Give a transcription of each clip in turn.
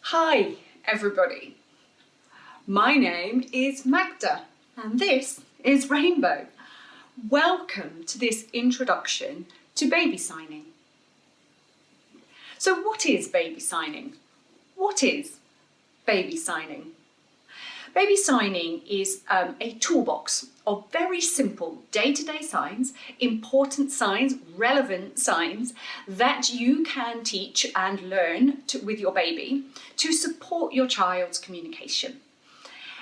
Hi everybody, my name is Magda and this is Rainbow. Welcome to this introduction to baby signing. So what is baby signing? What is baby signing? Baby signing is a toolbox of very simple day-to-day signs, important signs, relevant signs that you can teach and learn with your baby to support your child's communication.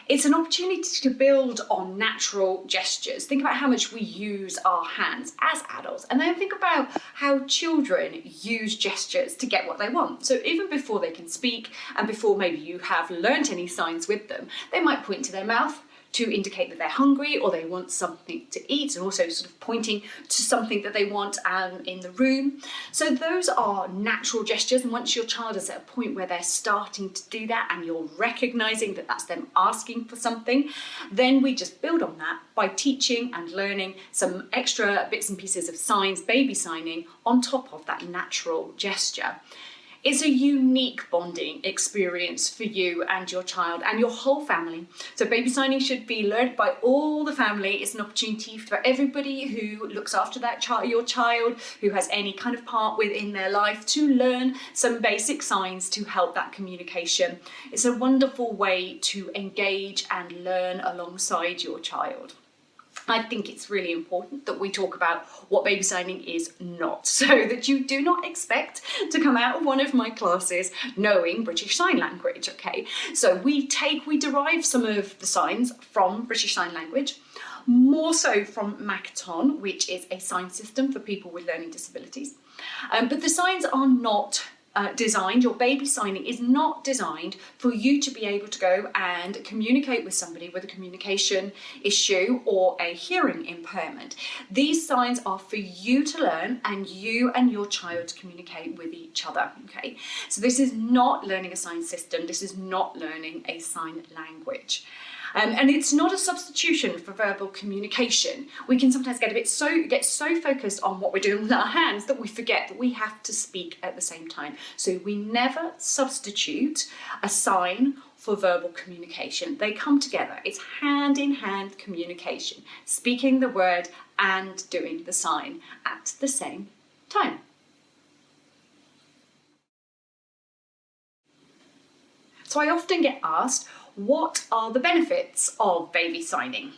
It's an opportunity to build on natural gestures. Think about how much we use our hands as adults, and then think about how children use gestures to get what they want. So even before they can speak, and before maybe you have learnt any signs with them, they might point to their mouth to indicate that they're hungry or they want something to eat, and also sort of pointing to something that they want in the room. So those are natural gestures, and once your child is at a point where they're starting to do that and you're recognizing that that's them asking for something, then we just build on that by teaching and learning some extra bits and pieces of signs, baby signing, on top of that natural gesture. It's a unique bonding experience for you and your child and your whole family. So baby signing should be learned by all the family. It's an opportunity for everybody who looks after that child, your child, who has any kind of part within their life, to learn some basic signs to help that communication. It's a wonderful way to engage and learn alongside your child. I think it's really important that we talk about what baby signing is not, so that you do not expect to come out of one of my classes knowing British Sign Language, okay? So we derive some of the signs from British Sign Language, more so from Makaton, which is a sign system for people with learning disabilities. But the signs are not designed, your baby signing is not designed for you to be able to go and communicate with somebody with a communication issue or a hearing impairment. These signs are for you to learn and you and your child to communicate with each other, okay? So this is not learning a sign system, this is not learning a sign language. And it's not a substitution for verbal communication. We can sometimes get so focused on what we're doing with our hands that we forget that we have to speak at the same time. So we never substitute a sign for verbal communication. They come together. It's hand-in-hand communication, speaking the word and doing the sign at the same time. So I often get asked, what are the benefits of baby signing?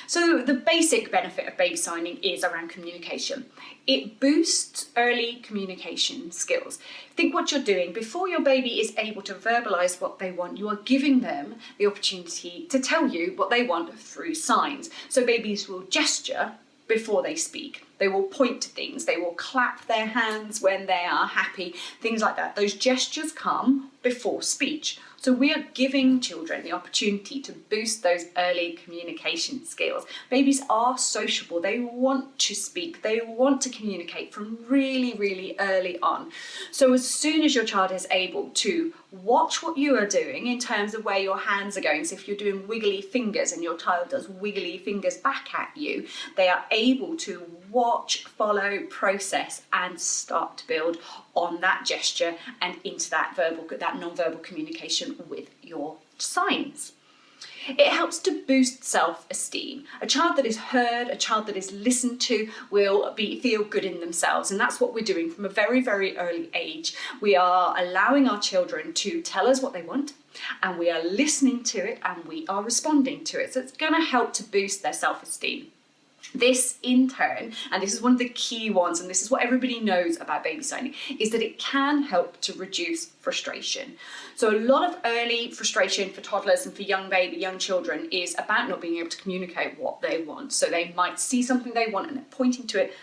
So the basic benefit of baby signing is around communication. It boosts early communication skills. Think what you're doing. Before your baby is able to verbalise what they want, you are giving them the opportunity to tell you what they want through signs. So babies will gesture before they speak. They will point to things, they will clap their hands when they are happy, things like that. Those gestures come before speech. So we are giving children the opportunity to boost those early communication skills. Babies are sociable, they want to speak, they want to communicate from really, really early on. So as soon as your child is able to watch what you are doing in terms of where your hands are going, so if you're doing wiggly fingers and your child does wiggly fingers back at you, they are able to watch, follow, process, and start to build on that gesture and into that non-verbal communication with your signs. It helps to boost self-esteem. A child that is heard, a child that is listened to will feel good in themselves, and that's what we're doing from a very, very early age. We are allowing our children to tell us what they want, and we are listening to it, and we are responding to it. So it's going to help to boost their self-esteem. This in turn, and this is one of the key ones, and this is what everybody knows about baby signing, is that it can help to reduce frustration. So a lot of early frustration for toddlers and for young children is about not being able to communicate what they want. So they might see something they want and they're pointing to it,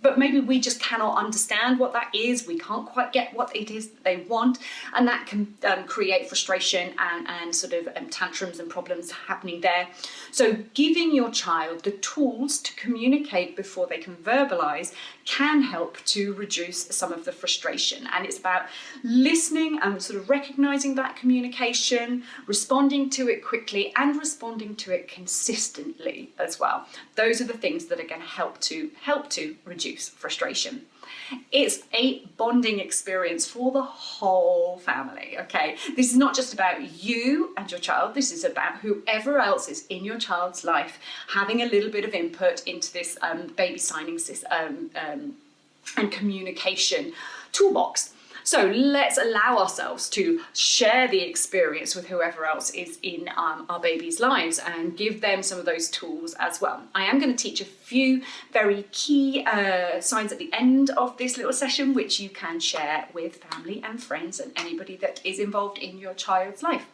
but maybe we just cannot understand what that is. We can't quite get what it is that they want, and that can create frustration and sort of tantrums and problems happening there. So giving your child the tools to communicate before they can verbalise can help to reduce some of the frustration. And it's about listening and sort of recognising that communication, responding to it quickly and responding to it consistently as well. Those are the things that are going to help to reduce frustration. It's a bonding experience for the whole family, okay? This is not just about you and your child, this is about whoever else is in your child's life having a little bit of input into this baby signing and communication toolbox. So let's allow ourselves to share the experience with whoever else is in our baby's lives and give them some of those tools as well. I am going to teach a few very key signs at the end of this little session, which you can share with family and friends and anybody that is involved in your child's life.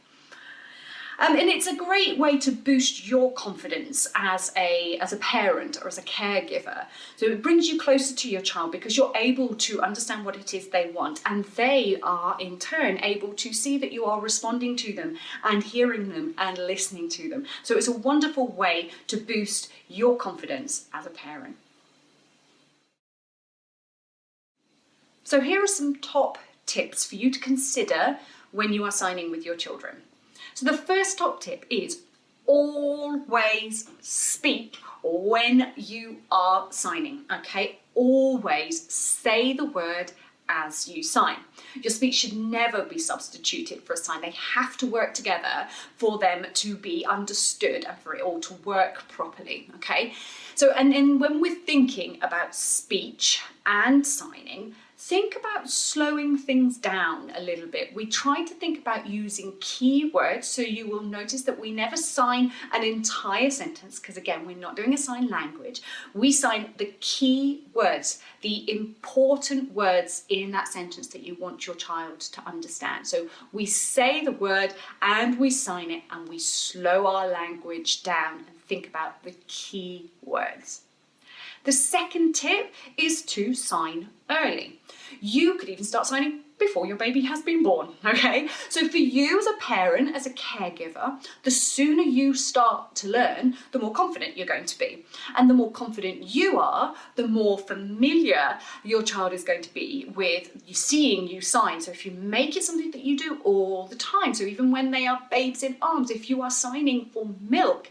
And it's a great way to boost your confidence as a parent or as a caregiver. So it brings you closer to your child because you're able to understand what it is they want, and they are in turn able to see that you are responding to them and hearing them and listening to them. So it's a wonderful way to boost your confidence as a parent. So here are some top tips for you to consider when you are signing with your children. So the first top tip is always speak when you are signing, okay? Always say the word as you sign. Your speech should never be substituted for a sign. They have to work together for them to be understood and for it all to work properly, okay? So, and then when we're thinking about speech and signing, think about slowing things down a little bit. We try to think about using key words, so you will notice that we never sign an entire sentence, because again, we're not doing a sign language. We sign the key words, the important words in that sentence that you want your child to understand. So we say the word and we sign it, and we slow our language down and think about the key words. The second tip is to sign early. You could even start signing before your baby has been born, okay? So for you as a parent, as a caregiver, the sooner you start to learn, the more confident you're going to be. And the more confident you are, the more familiar your child is going to be with seeing you sign. So if you make it something that you do all the time, so even when they are babes in arms, if you are signing for milk,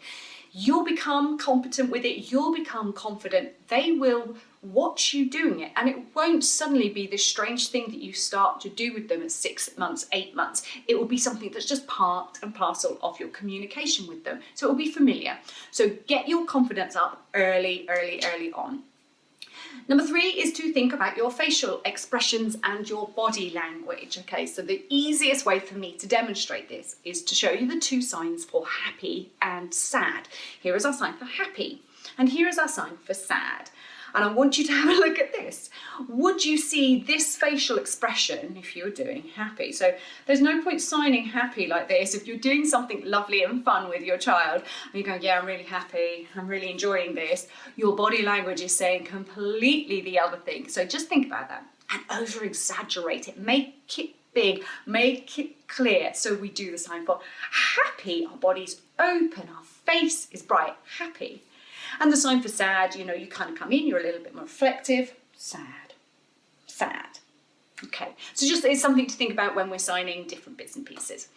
you'll become competent with it, you'll become confident, they will watch you doing it, and it won't suddenly be this strange thing that you start to do with them at 6 months, 8 months. It will be something that's just part and parcel of your communication with them. So it will be familiar. So get your confidence up early on. Number 3 is to think about your facial expressions and your body language. Okay, so the easiest way for me to demonstrate this is to show you the 2 signs for happy and sad. Here is our sign for happy, and here is our sign for sad. And I want you to have a look at this. Would you see this facial expression if you were doing happy? So there's no point signing happy like this. If you're doing something lovely and fun with your child, and you go, yeah, I'm really happy, I'm really enjoying this, your body language is saying completely the other thing. So just think about that and over-exaggerate it. Make it big, make it clear. So we do the sign for happy, our body's open, our face is bright, happy. And the sign for sad, you know, you kind of come in, you're a little bit more reflective, sad, sad. Okay, so just it's something to think about when we're signing different bits and pieces.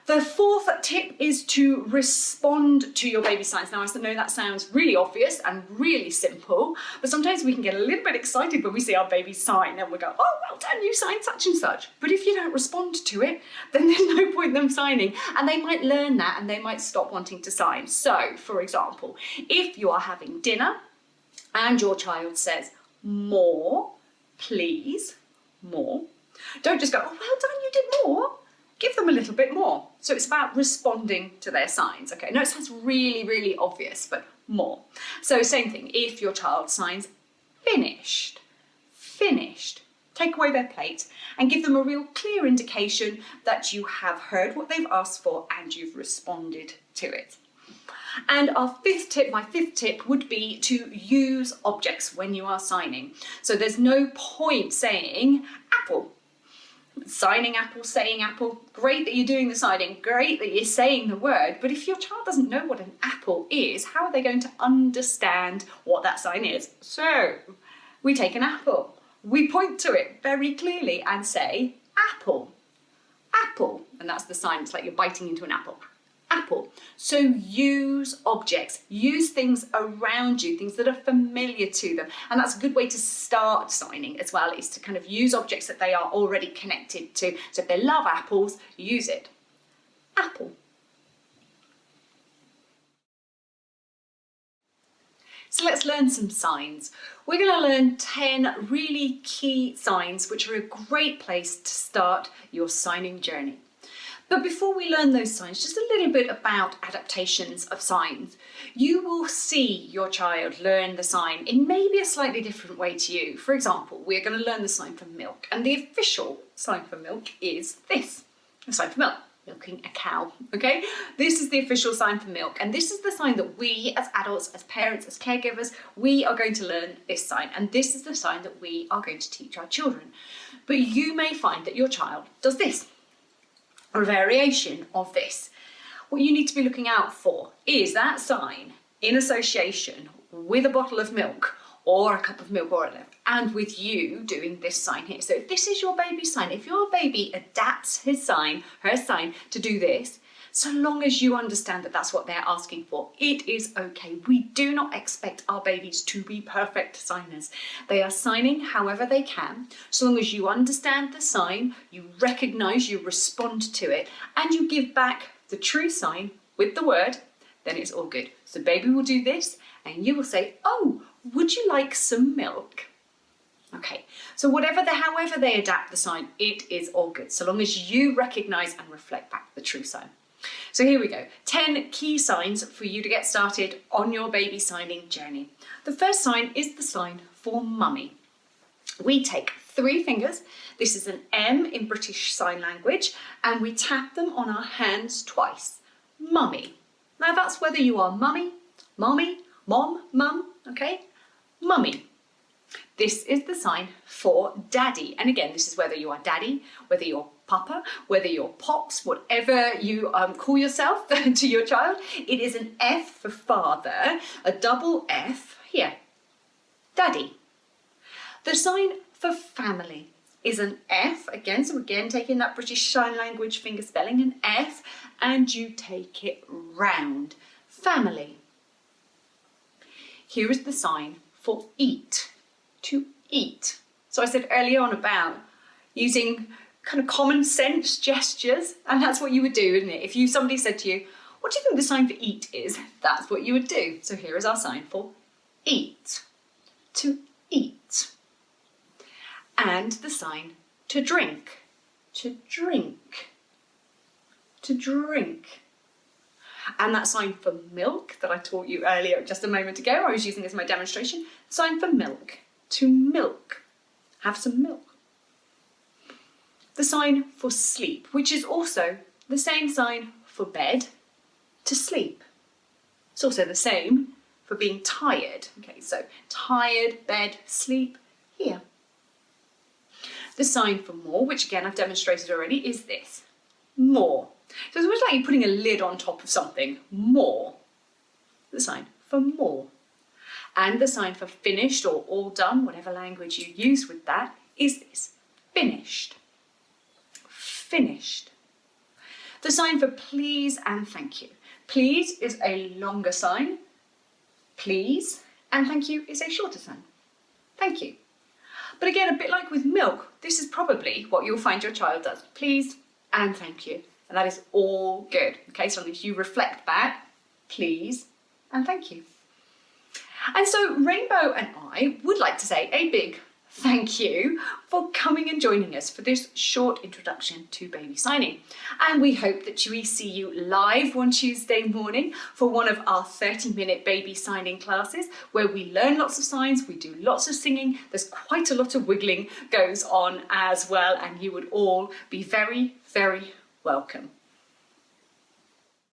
The 4th tip is to respond to your baby signs. Now, I know that sounds really obvious and really simple, but sometimes we can get a little bit excited when we see our baby sign and we go, oh, well done, you signed such and such. But if you don't respond to it, then there's no point in them signing, and they might learn that and they might stop wanting to sign. So, for example, if you are having dinner and your child says, more, please, more, don't just go, oh, well done, you did more. Give them a little bit more. So it's about responding to their signs. Okay, no, it sounds really, really obvious, but more. So same thing, if your child signs finished, finished, take away their plate and give them a real clear indication that you have heard what they've asked for and you've responded to it. And our 5th tip, my 5th tip would be to use objects when you are signing. So there's no point saying apple. Signing apple, saying apple, great that you're doing the signing, great that you're saying the word, but if your child doesn't know what an apple is, how are they going to understand what that sign is? So we take an apple, we point to it very clearly and say apple, apple, and that's the sign. It's like you're biting into an apple, apple. So use objects, use things around you, things that are familiar to them. And that's a good way to start signing as well, is to kind of use objects that they are already connected to. So if they love apples, use it. Apple. So let's learn some signs. We're going to learn 10 really key signs, which are a great place to start your signing journey. But before we learn those signs, just a little bit about adaptations of signs. You will see your child learn the sign in maybe a slightly different way to you. For example, we're going to learn the sign for milk, and the official sign for milk is this, the sign for milk. Milking a cow, okay? This is the official sign for milk, and this is the sign that we as adults, as parents, as caregivers, we are going to learn this sign, and this is the sign that we are going to teach our children. But you may find that your child does this, or a variation of this. What you need to be looking out for is that sign in association with a bottle of milk or a cup of milk or whatever, and with you doing this sign here. So if this is your baby's sign, if your baby adapts his sign, her sign, to do this, so long as you understand that that's what they're asking for, it is okay. We do not expect our babies to be perfect signers. They are signing however they can. So long as you understand the sign, you recognize, you respond to it, and you give back the true sign with the word, then it's all good. So baby will do this, and you will say, oh, would you like some milk? Okay, so however they adapt the sign, it is all good, so long as you recognise and reflect back the true sign. So here we go, 10 key signs for you to get started on your baby signing journey. The first sign is the sign for mummy. We take 3 fingers, this is an M in British Sign Language, and we tap them on our hands twice. Mummy. Now that's whether you are mummy, mommy, mom, mum, okay? Mummy. This is the sign for daddy. And again, this is whether you are daddy, whether you're papa, whether you're pops, whatever you call yourself to your child. It is an F for father, a double F here, daddy. The sign for family is an F, again, so again, taking that British Sign Language finger spelling, an F, and you take it round, family. Here is the sign for eat, to eat. So I said earlier on about using kind of common sense gestures, and that's what you would do, isn't it? If somebody said to you, what do you think the sign for eat is? That's what you would do. So here is our sign for eat, to eat. And the sign to drink, to drink, to drink. And that sign for milk that I taught you earlier just a moment ago, I was using as my demonstration, sign for milk, to milk, have some milk. The sign for sleep, which is also the same sign for bed, to sleep. It's also the same for being tired. Okay, so tired, bed, sleep, here. The sign for more, which again I've demonstrated already, is this, more. So it's almost like you're putting a lid on top of something, more. The sign for more. And the sign for finished or all done, whatever language you use with that, is this, finished. Finished. The sign for please and thank you. Please is a longer sign. Please and thank you is a shorter sign. Thank you. But again, a bit like with milk, this is probably what you'll find your child does. Please and thank you. And that is all good. Okay, so long as you reflect back, please and thank you. And so Rainbow and I would like to say a big thank you for coming and joining us for this short introduction to baby signing. And we hope that we see you live one Tuesday morning for one of our 30-minute baby signing classes where we learn lots of signs, we do lots of singing, there's quite a lot of wiggling goes on as well, and you would all be very, very welcome.